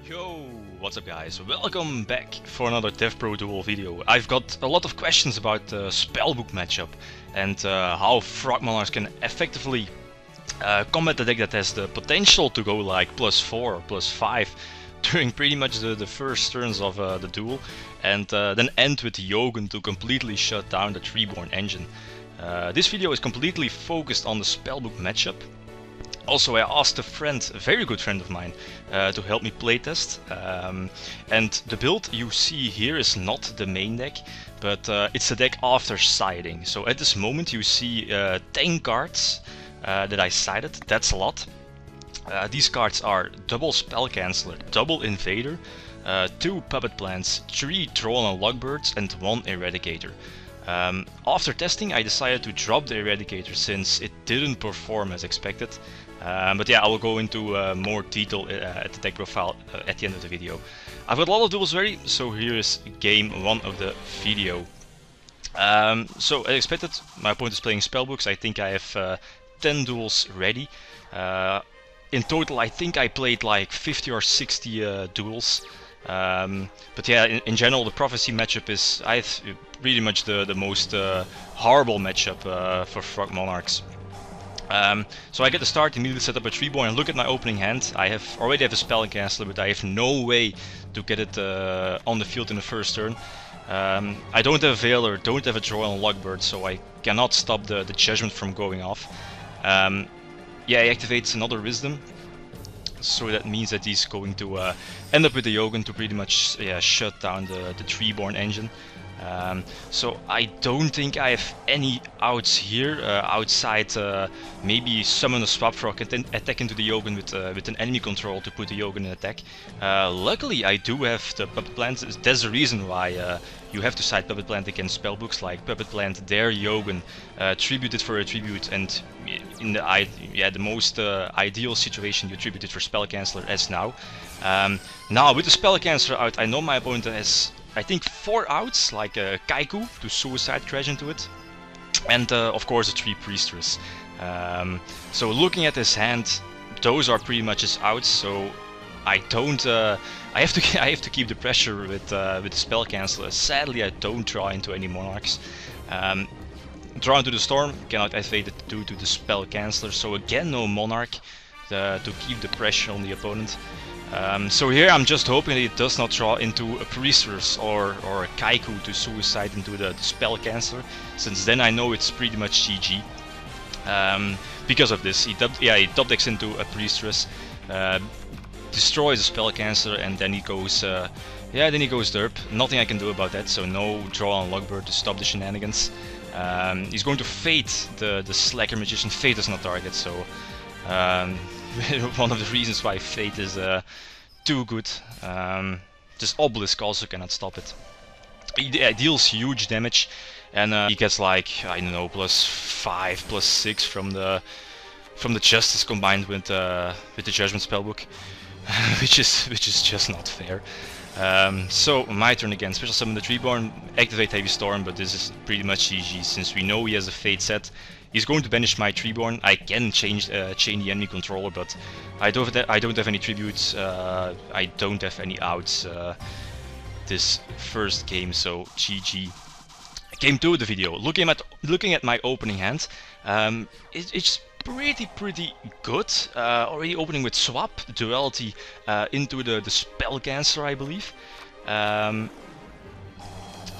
Yo, what's up guys? Welcome back for another DevPro Duel video. I've got a lot of questions about the Spellbook matchup and how Frogmonarchs can effectively combat a deck that has the potential to go like +4 or +5 during pretty much the first turns of the duel, and then end with Yogun to completely shut down the Treeborn engine. This video is completely focused on the Spellbook matchup. Also, I asked a friend, a very good friend of mine, to help me playtest. And the build you see here is not the main deck, but it's a deck after siding. So at this moment you see 10 cards that I sided. That's a lot. These cards are double Spell Canceller, double Invader, 2 Puppet Plants, 3 Troll and Lockbirds, and 1 Eradicator. After testing, I decided to drop the Eradicator since it didn't perform as expected. But yeah, I will go into more detail at the deck profile at the end of the video. I've got a lot of duels ready, so here is game 1 of the video. So as expected, my opponent is playing Spellbooks. I think I have 10 duels ready. In total, I think I played like 50 or 60 duels. But yeah, in general, the Prophecy matchup is really much the most horrible matchup for Frogmonarchs. So I get to start, immediately set up a Treeborn and look at my opening hand. I already have a Spell Canceller, but I have no way to get it on the field in the first turn. I don't have a Veiler, don't have a Troll and Lockbird, so I cannot stop the Judgment from going off. Yeah, he activates another Wisdom, so that means that he's going to end up with the Yogun to pretty much shut down the Treeborn engine. So I don't think I have any outs here, outside maybe summon a Swap Frog and then attack into the Yogun with an enemy control to put the Yogun in attack. Luckily I do have the Puppet Plant. That's the reason why you have to side Puppet Plant against Spellbooks, like Puppet Plant, their Yogun, tribute it for a tribute, and in the most ideal situation you tribute it for Spell Canceller as now. Now with the Spell Canceller out, I know my opponent has I think 4 outs, like a Kaiku to Suicide Crash into it, and of course a 3 Priestess. So looking at his hand, those are pretty much his outs. So I don't. I have to keep the pressure with the Spell Canceller. Sadly, I don't draw into any Monarchs. Draw into the Storm, cannot activate it due to the Spell Canceller. So again, no Monarch to keep the pressure on the opponent. So here I'm just hoping that it does not draw into a Priestess or a Kaiku to Suicide into the Spell Canceller, since then I know it's pretty much GG. Because of this, he top decks into a Priestess, destroys the Spell Canceller, and then he goes derp. Nothing I can do about that, so no draw on Lockbird to stop the shenanigans. He's going to Fate the Slacker Magician. Fate is not target, so one of the reasons why Fate is too good. Just Obelisk also cannot stop it. He deals huge damage, and he gets like, I don't know, +5, +6 from the Justice combined with the Judgment Spellbook, which is just not fair. So my turn again. Special summon the Treeborn, activate Heavy Storm, but this is pretty much GG since we know he has a Fate set. He's going to banish my Treeborn. I can chain the enemy controller, but I don't have any tributes. I don't have any outs this first game, so GG. Game 2 of the video. Looking at my opening hand, it's pretty good. Already opening with Swap Duality into the Spell Canceller, I believe.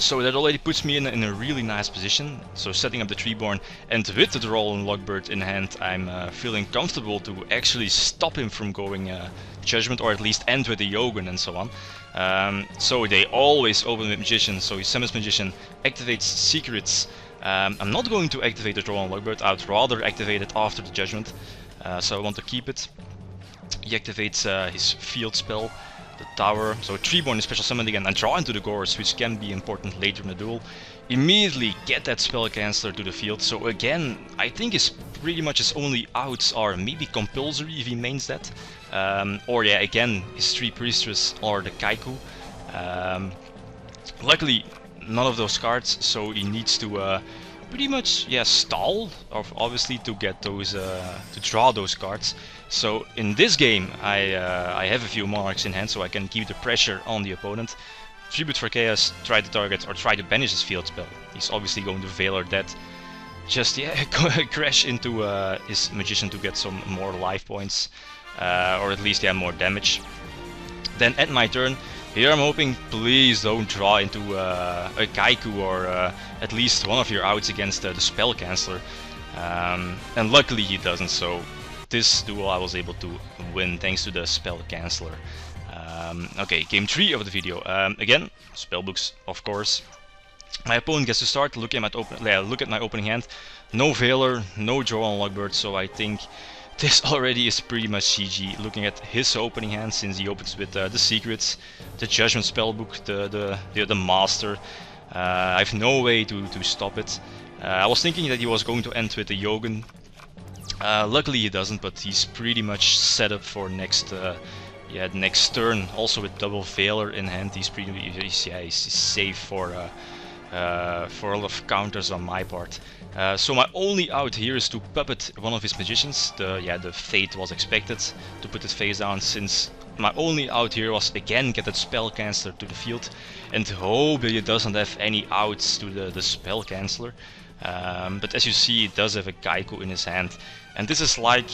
So that already puts me in a really nice position. So setting up the Treeborn, and with the Troll and Lockbird in hand, I'm feeling comfortable to actually stop him from going Judgment, or at least end with the Yogun and so on. So they always open with Magician, so he summons Magician, activates Secrets. I'm not going to activate the Troll and Lockbird, I'd rather activate it after the Judgment, so I want to keep it. He activates his Field Spell, the Tower, so Treeborn is special summoned again and draw into the Gorse, which can be important later in the duel. Immediately get that Spell Canceller to the field, so again, I think pretty much his only outs are maybe Compulsory if he mains that, or yeah, again, his 3 Priestess or the Kaiku. Luckily, none of those cards, so he needs to pretty much, yeah, stall, obviously, to get those, to draw those cards. So in this game, I have a few Monarchs in hand, so I can keep the pressure on the opponent. Tribute for Chaos, try to target or try to banish his field spell. He's obviously going to Valor that. Just, yeah, crash into his Magician to get some more life points, or at least, yeah, more damage. Then at my turn, here I'm hoping, please don't draw into a Kaiku or at least one of your outs against the Spell Canceller. And luckily he doesn't, so this duel I was able to win thanks to the Spell Canceller. Okay, game 3 of the video. Again, Spellbooks, of course. My opponent gets to start. Look at my opening hand. No Valor, no draw on Lockbird, so I think this already is pretty much GG. Looking at his opening hand, since he opens with the Secrets, the Judgment Spellbook, the Master. I have no way to stop it. I was thinking that he was going to end with the Yogun. Luckily he doesn't, but he's pretty much set up for next turn. Also with double Valor in hand, he's safe for a lot of counters on my part. So my only out here is to puppet one of his magicians. The fate was expected to put it face down, since my only out here was again get that Spell Canceller to the field and hope that he doesn't have any outs to the Spell Canceller. But as you see, he does have a Kaiku in his hand, and this is like,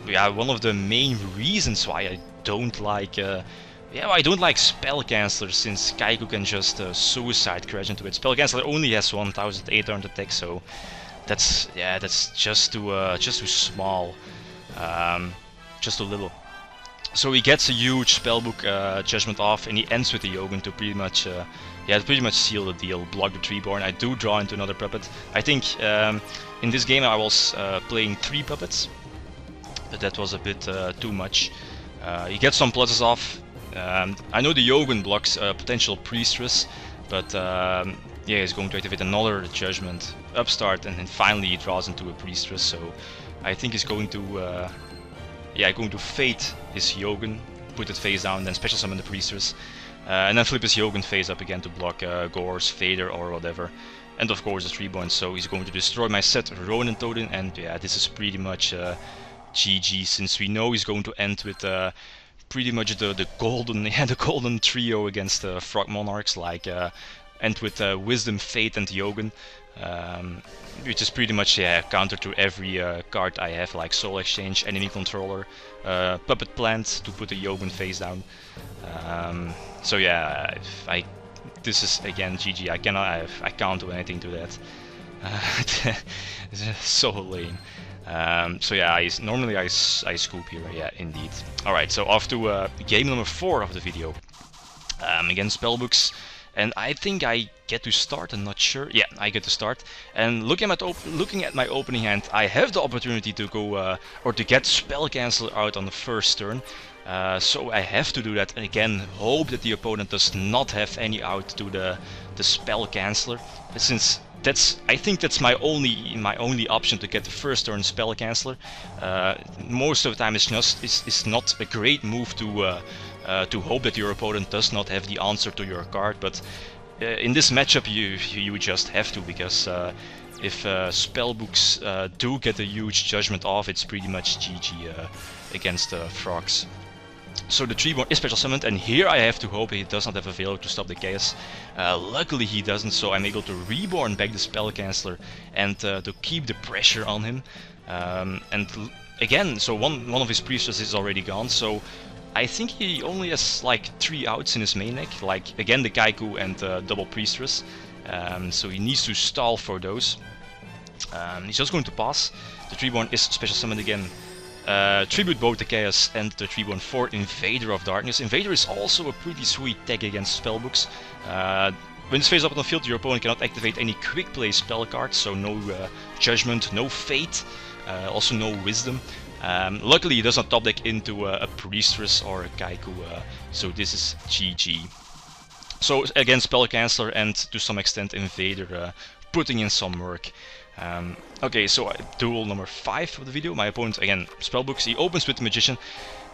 yeah, one of the main reasons why I don't like Spell Canceller, since Kaiku can just suicide crash into it. Spell Canceller only has 1800 attack, so that's just too small, just too little. So he gets a huge Spellbook Judgment off, and he ends with the Yogun to pretty much seal the deal, block the Treeborn. I do draw into another puppet. I think in this game I was playing 3 puppets, but that was a bit too much. He gets some pluses off. I know the Yogun blocks potential Priestress, but yeah, he's going to activate another Judgment, Upstart, and then finally he draws into a Priestress. So I think he's going to Fate his Yogun, put it face down, then special summon the Priestress, and then flip his Yogun face up again to block Gor's, Vader, or whatever. And of course the Treeborn, so he's going to destroy my set Ronin Totem, and yeah, this is pretty much GG, since we know he's going to end with pretty much the golden trio against Frogmonarchs, like end with Wisdom, Fate, and Yogun, which is pretty much counter to every card I have, like Soul Exchange, Enemy Controller, Puppet Plant to put the Yogun face down. So yeah, this is again GG. I can't do anything to that. It's so lame. So yeah, normally I scoop here, yeah, indeed. Alright, so off to game number 4 of the video. Again, Spellbooks, and I think I get to start, I'm not sure. Yeah, I get to start. And looking at my opening hand, I have the opportunity to go, or to get Spell Canceller out on the first turn. So I have to do that, and again, hope that the opponent does not have any out to the Spell Canceller, since I think that's my only option to get the first turn Spell Canceller. Most of the time it's not a great move to hope that your opponent does not have the answer to your card, but in this matchup you just have to, because if Spellbooks do get a huge Judgment off, it's pretty much GG against Frogs. So the Treeborn is special summoned, and here I have to hope he does not have a Valor to stop the chaos. Luckily he doesn't, so I'm able to reborn back the Spell Canceller and to keep the pressure on him. And again, so one of his Priestesses is already gone, so I think he only has like 3 outs in his main deck, like again the Kaiku and double Priestress. So he needs to stall for those. He's just going to pass. The Treeborn is special summoned again. Tribute both the Chaos and the Treeborn for Invader of Darkness. Invader is also a pretty sweet tech against Spellbooks. When it's face up on the field, your opponent cannot activate any quick play spell cards, so no Judgment, no Fate, also no Wisdom. Luckily he does not top deck into a Priestress or a Kaiku, so this is GG. So again, Spell Canceller and to some extent Invader putting in some work. Okay, so duel number 5 of the video. My opponent, again, Spellbooks, he opens with the Magician,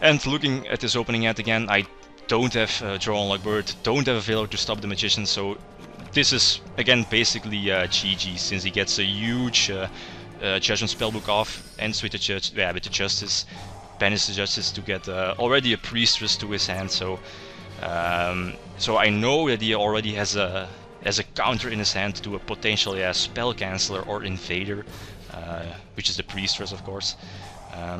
and looking at his opening hand again, I don't have Draw on Lockbird, don't have a Valor to stop the Magician, so this is again basically GG, since he gets a huge Judgment Spellbook off, ends with the with the Justice, banishes the Justice to get already a Priestress to his hand. So so I know that he already has a counter in his hand to a potential Spell Canceller or Invader, which is the Priestress, of course.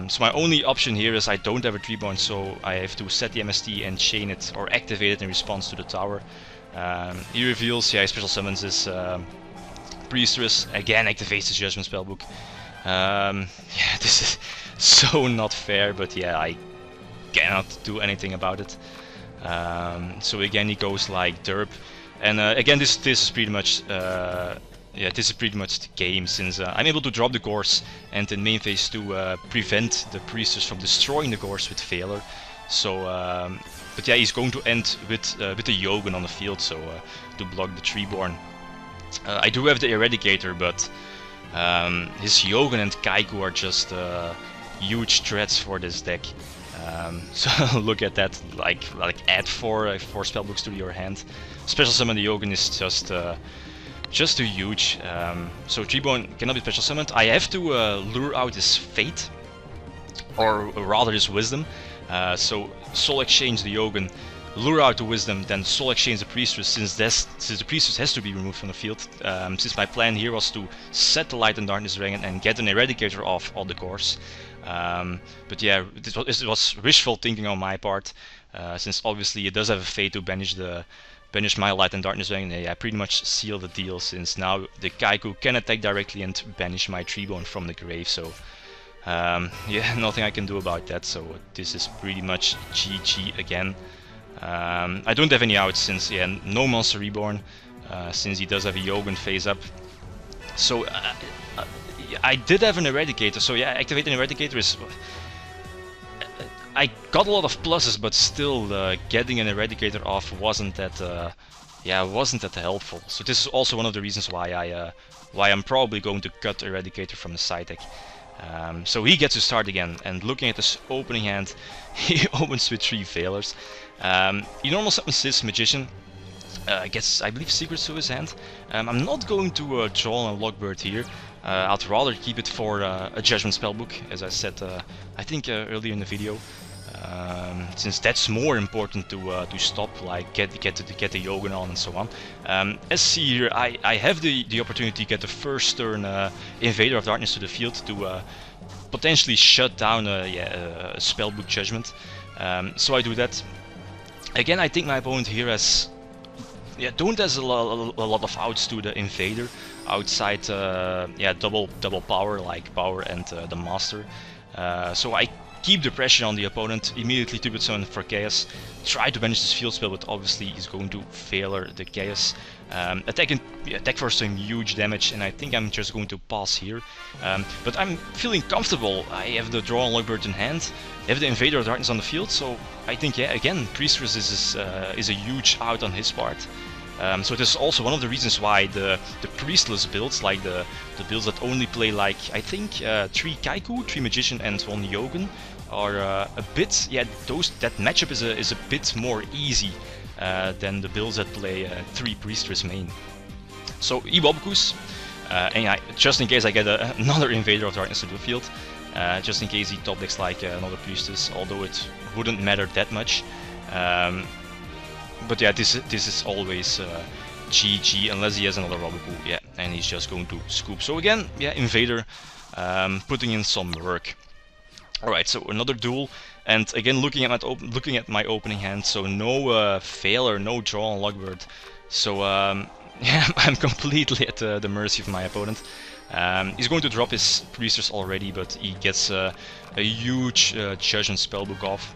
So my only option here is I don't have a Treeborn, so I have to set the MST and chain it or activate it in response to the tower. He reveals, he special summons his Priestress, again activates his Judgment Spellbook. Yeah, this is so not fair, but yeah, I cannot do anything about it. So again he goes like derp, and again this is pretty much yeah, this is pretty much the game, since I'm able to drop the Gorse and in main phase to prevent the Priestess from destroying the Gorse with Failure. So, but yeah, he's going to end with the Yogin on the field, so to block the Treeborn. I do have the Eradicator, but his Yogin and Kaiku are just huge threats for this deck. So look at that, like add 4 spellbooks to your hand. Special summon the Yogin is just too huge. So Treeborn cannot be special summoned. I have to lure out his Fate, or rather his Wisdom. So Soul Exchange the Yogin, lure out the Wisdom, then Soul Exchange the Priestress, since the Priestress has to be removed from the field. Since my plan here was to set the Light and Darkness Ring and get an Eradicator off all the Gorse. But yeah, it was wishful thinking on my part, since obviously it does have a Fate to banish my Light and Darkness Ring. I pretty much seal the deal, since now the Kaiku can attack directly and banish my Treeborn from the grave. So yeah, nothing I can do about that. So this is pretty much GG again. I don't have any outs, since yeah, no Monster Reborn, since he does have a Yogin phase up. So I did have an Eradicator, so yeah, activating Eradicator is... I got a lot of pluses, but still getting an Eradicator off wasn't that yeah, wasn't that helpful. So this is also one of the reasons why I'm probably going to cut Eradicator from the side deck. So he gets to start again, and looking at his opening hand, he opens with 3 failures. He normal summons his Magician, gets, I believe, Secrets to his hand. I'm not going to draw a Lockbird here. I'd rather keep it for a Judgment Spellbook, as I said, I think earlier in the video. Since that's more important to stop, like get the Yogin on and so on. As see here, I have the opportunity to get the first turn Invader of Darkness to the field to potentially shut down a Spellbook Judgment. So I do that. Again, I think my opponent here has don't has a lot of outs to the Invader outside double power, like power and the Master. So I keep the pressure on the opponent, immediately Tribute Summon for Chaos, try to banish this field spell, but obviously he's going to failure the Chaos. Attack for some huge damage, and I think I'm just going to pass here. But I'm feeling comfortable. I have the Draw on Lockbird in hand, I have the Invader of Darkness on the field, so I think, yeah, again, Priestress is a huge out on his part. So this is also one of the reasons why the Priestless builds, like the builds that only play like, I think, 3 Kaiku, 3 Magician and 1 Yogin, are a bit, yeah, that matchup is a bit more easy than the builds that play 3 Priestress main. So Iwabukus, and just in case I get another Invader of Darkness to the field, just in case he top decks like another Priestess, although it wouldn't matter that much. But yeah, this is always GG unless he has another Roboku, yeah, and he's just going to scoop. So again, yeah, Invader putting in some work. Alright, so another duel, and again looking at my opening hand, so no failure, no draw on Lockbird. So yeah, I'm completely at the mercy of my opponent. He's going to drop his Priestess already, but he gets a huge Judgment Spellbook off.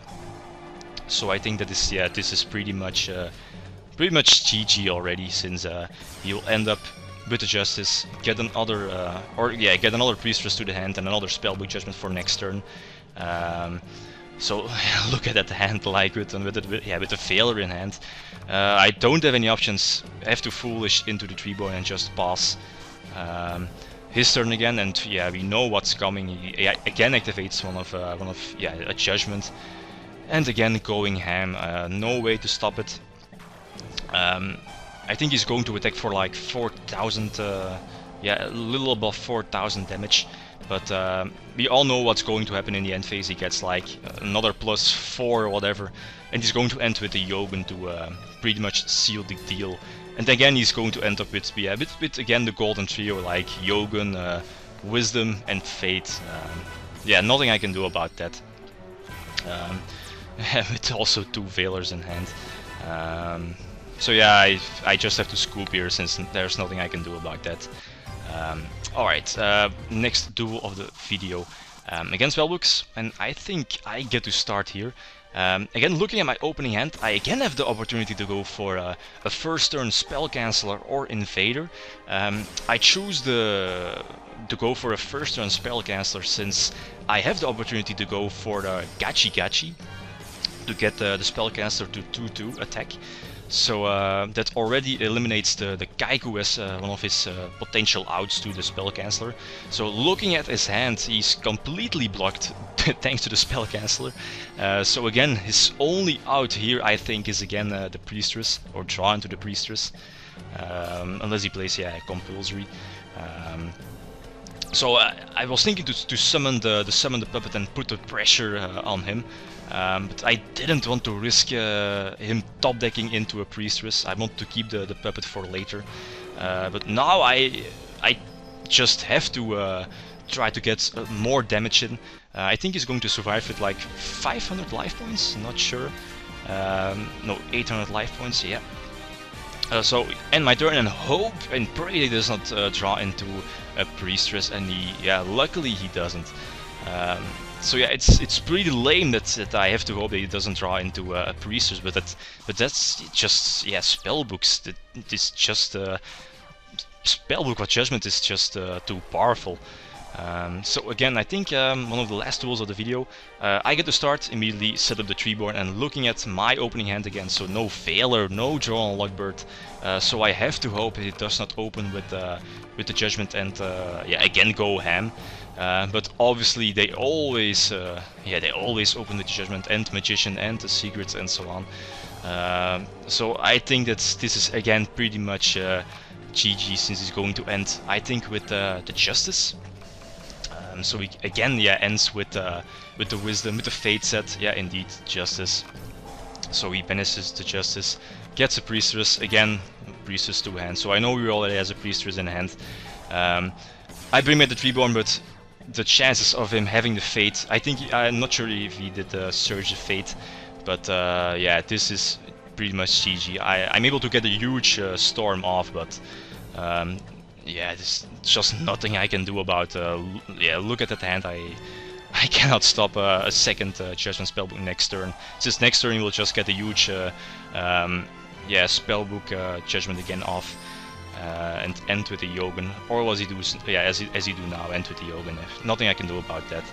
So I think that this is pretty much GG already, since he'll end up with the Justice, get another get another Priestess to the hand and another Spellbook Judgment for next turn. So look at that hand, like with the failure in hand. I don't have any options. I have to foolish into the Treeborn and just pass. His turn again, and yeah, we know what's coming. He again activates one of a Judgment. And again going ham, no way to stop it. I think he's going to attack for like 4,000, yeah, a little above 4,000 damage. But we all know what's going to happen in the end phase. He gets like another +4 or whatever, and he's going to end with the Yogun to pretty much seal the deal. And again, he's going to end up with, yeah, with again the golden trio like Yogun, Wisdom, and Fate. Yeah, nothing I can do about that. With also 2 Veilers in hand. So yeah, I just have to scoop here since there's nothing I can do about that. Alright, next duel of the video against Spellbooks, and I think I get to start here. Again, looking at my opening hand, I again have the opportunity to go for a first turn Spell Canceller or Invader. I choose to go for a first turn Spell Canceller since I have the opportunity to go for the Gachi to get the Spell Canceller to 2/2 attack. So that already eliminates the Kaiku as one of his potential outs to the Spell Canceller. So looking at his hand, he's completely blocked thanks to the Spell Canceller. So again, his only out here I think is again the Priestess, or draw into the Priestess. Unless he plays, yeah, Compulsory. So I was thinking to summon the puppet and put the pressure on him. But I didn't want to risk him top decking into a Priestess. I want to keep the puppet for later. But now I just have to try to get more damage in. I think he's going to survive with like 500 life points, not sure. No, 800 life points, yeah. So end my turn and hope and pray he does not draw into a Priestess, and luckily he doesn't. So yeah, it's pretty lame that I have to hope that he doesn't draw into a Priestess, but that's just, yeah, Spellbooks. It's just Spellbook of Judgment is just too powerful. So again, I think one of the last tools of the video, I get to start immediately, set up the Treeborn, and looking at my opening hand again, so no Veiler, no Draw on Lockbird, so I have to hope that it does not open with the Judgment and yeah, again go ham. But obviously they always open with the Judgment and Magician and the Secrets and so on. So I think that this is again pretty much GG, since it's going to end, I think, with the Justice. So we again, yeah, ends with the Wisdom, with the Fate set. Yeah, indeed, Justice. So he banishes the Justice, gets a Priestess again, Priestess to hand. So I know he already has a Priestess in hand. I bring back the Treeborn, but the chances of him having the Fate, I think, I'm not sure if he did Surge of Fate, but yeah, this is pretty much GG. I'm able to get a huge Storm off, but yeah, there's just nothing I can do about. Yeah, look at that hand. I cannot stop a second Judgment Spellbook next turn. Since next turn he will just get a huge yeah, Spellbook Judgment again off. And end with the Yogun, or was he do, yeah, as he do now, end with the Yogun. Nothing I can do about that.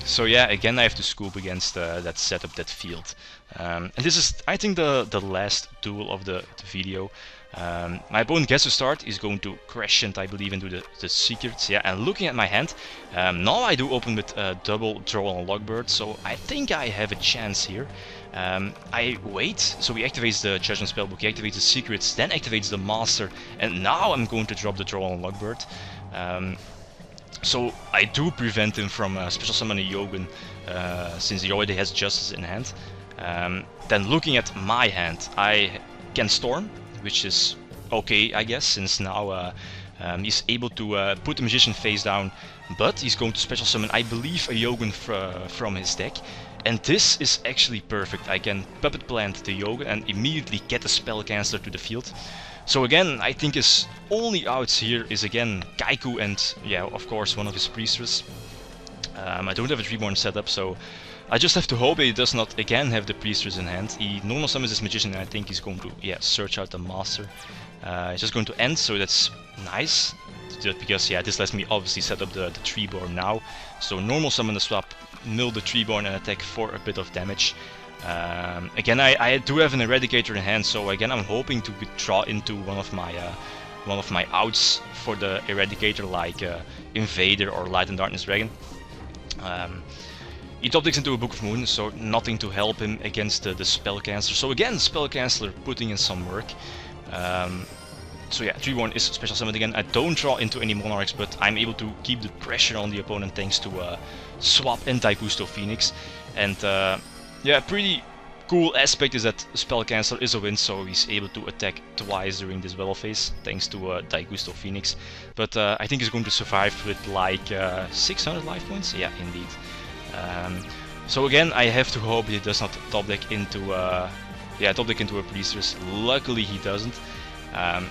So yeah, again I have to scoop against that setup, that field. And this is, I think, the last duel of the video. My opponent gets to start, he's going to Crescent, I believe, into the Secrets, yeah, and looking at my hand, now I do open with double Draw on Lockbird, so I think I have a chance here. I wait, so he activates the Judgment Spellbook, he activates the Secrets, then activates the Master, and now I'm going to drop the Draw on Lockbird. So I do prevent him from special summoning Yogun, since he already has Justice in hand. Then looking at my hand, I can Storm, which is okay, I guess, since now he's able to put the Magician face down, but he's going to special summon, I believe, a Yogun from his deck. And this is actually perfect. I can Puppet Plant the Yogun and immediately get the Spell Canceller to the field. So again, I think his only outs here is again Kaiku and, yeah, of course, one of his Priestess. I don't have a Treeborn setup, so I just have to hope he does not again have the Priestess in hand. He normal summons his Magician, and I think he's going to, yeah, search out the Master. It's just going to end, so that's nice. Because, yeah, this lets me obviously set up the Treeborn now. So normal summon the swap, mill the Treeborn and attack for a bit of damage. Again, I do have an Eradicator in hand, so again I'm hoping to draw into one of my outs for the Eradicator, like Invader or Light and Darkness Dragon. he top decks into a Book of Moon, so nothing to help him against the Spell Canceller. So again, Spell Canceller putting in some work. So yeah, 3-1 is special summoned again. I don't draw into any Monarchs, but I'm able to keep the pressure on the opponent thanks to swap and Daigusto Phoenix. And yeah, pretty cool aspect is that Spell Canceller is a win, so he's able to attack twice during this battle phase thanks to Daigusto Phoenix. But I think he's going to survive with like 600 life points. Yeah, indeed. So again, I have to hope he does not top deck into a Priestess. Luckily, he doesn't.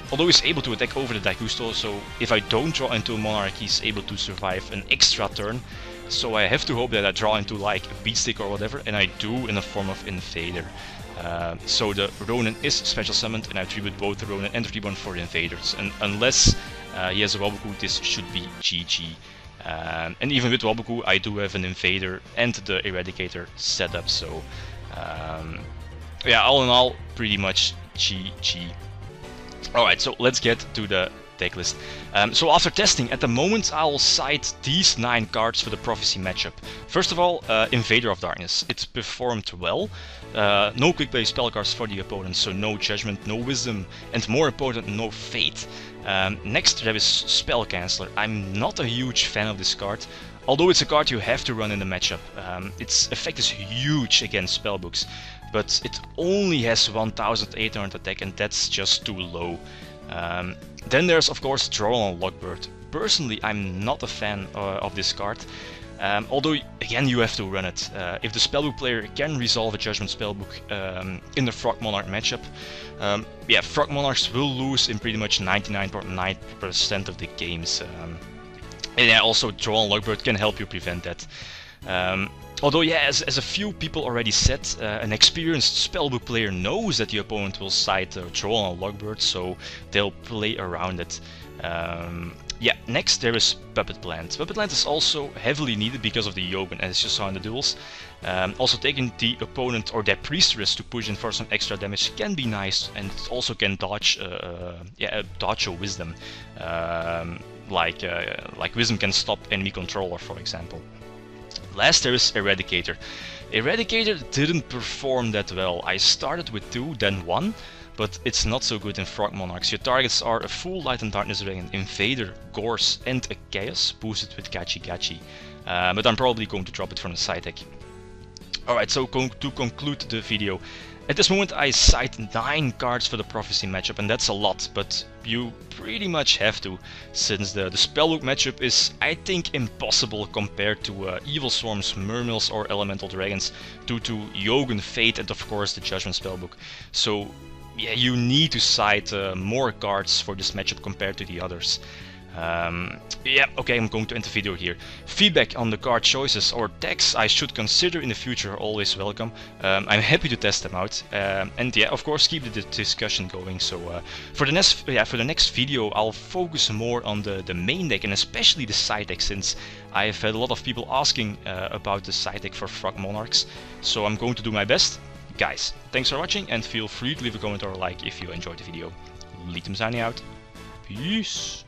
Although he's able to attack over the Daigusto, so if I don't draw into a Monarch, he's able to survive an extra turn. So I have to hope that I draw into like a Beatstick or whatever, and I do in the form of Invader. So the Ronin is special summoned, and I tribute both the Ronin and the 3-1 for the Invaders. And unless he has a Waboku, this should be GG. And even with Waboku, I do have an Invader and the Eradicator set up, so yeah, all in all, pretty much GG. Alright, so let's get to the deck list. So after testing, at the moment I'll cite these 9 cards for the Prophecy matchup. First of all, Invader of Darkness. It performed well. No quick play spell cards for the opponent, so no Judgment, no Wisdom, and more important, no Fate. Next there is Spell Canceller. I'm not a huge fan of this card, although it's a card you have to run in the matchup. Its effect is huge against Spellbooks, but it only has 1800 attack, and that's just too low. Then there's of course Draw on Lockbird. Personally, I'm not a fan of this card, although again you have to run it. If the Spellbook player can resolve a Judgment Spellbook in the Frogmonarch matchup, yeah, Frogmonarchs will lose in pretty much 99.9% of the games. And yeah, also Draw on Lockbird can help you prevent that. Although yeah, as a few people already said, an experienced Spellbook player knows that the opponent will cite Draw on Lockbird, so they'll play around it. Yeah, next there is Puppet Plant. Puppet Plant is also heavily needed because of the Yogun, as you saw in the duels. Also taking the opponent or their Priestess to push in for some extra damage can be nice, and it also can dodge, dodge a Wisdom. Like Wisdom can stop enemy controller, for example. Last there is Eradicator. Eradicator didn't perform that well. I started with 2, then 1, but it's not so good in Frogmonarchs. Your targets are a full Light and Darkness Dragon, Invader, Gorse, and a Chaos, boosted with Gachi Gachi. But I'm probably going to drop it from the side deck. Alright, so to conclude the video, at this moment I cite 9 cards for the Prophecy matchup, and that's a lot, but you pretty much have to, since the Spellbook matchup is, I think, impossible compared to Evil Swarms, Mermills or Elemental Dragons, due to Yogun, Fate, and of course the Judgment Spellbook. So yeah, you need to cite more cards for this matchup compared to the others. Yeah, okay, I'm going to end the video here. Feedback on the card choices or decks I should consider in the future are always welcome. I'm happy to test them out. And yeah, of course, keep the discussion going. So for the next video, I'll focus more on the main deck and especially the side deck, since I have had a lot of people asking about the side deck for Frogmonarchs. So I'm going to do my best. Guys, thanks for watching, and feel free to leave a comment or a like if you enjoyed the video. Litem signing out. Peace.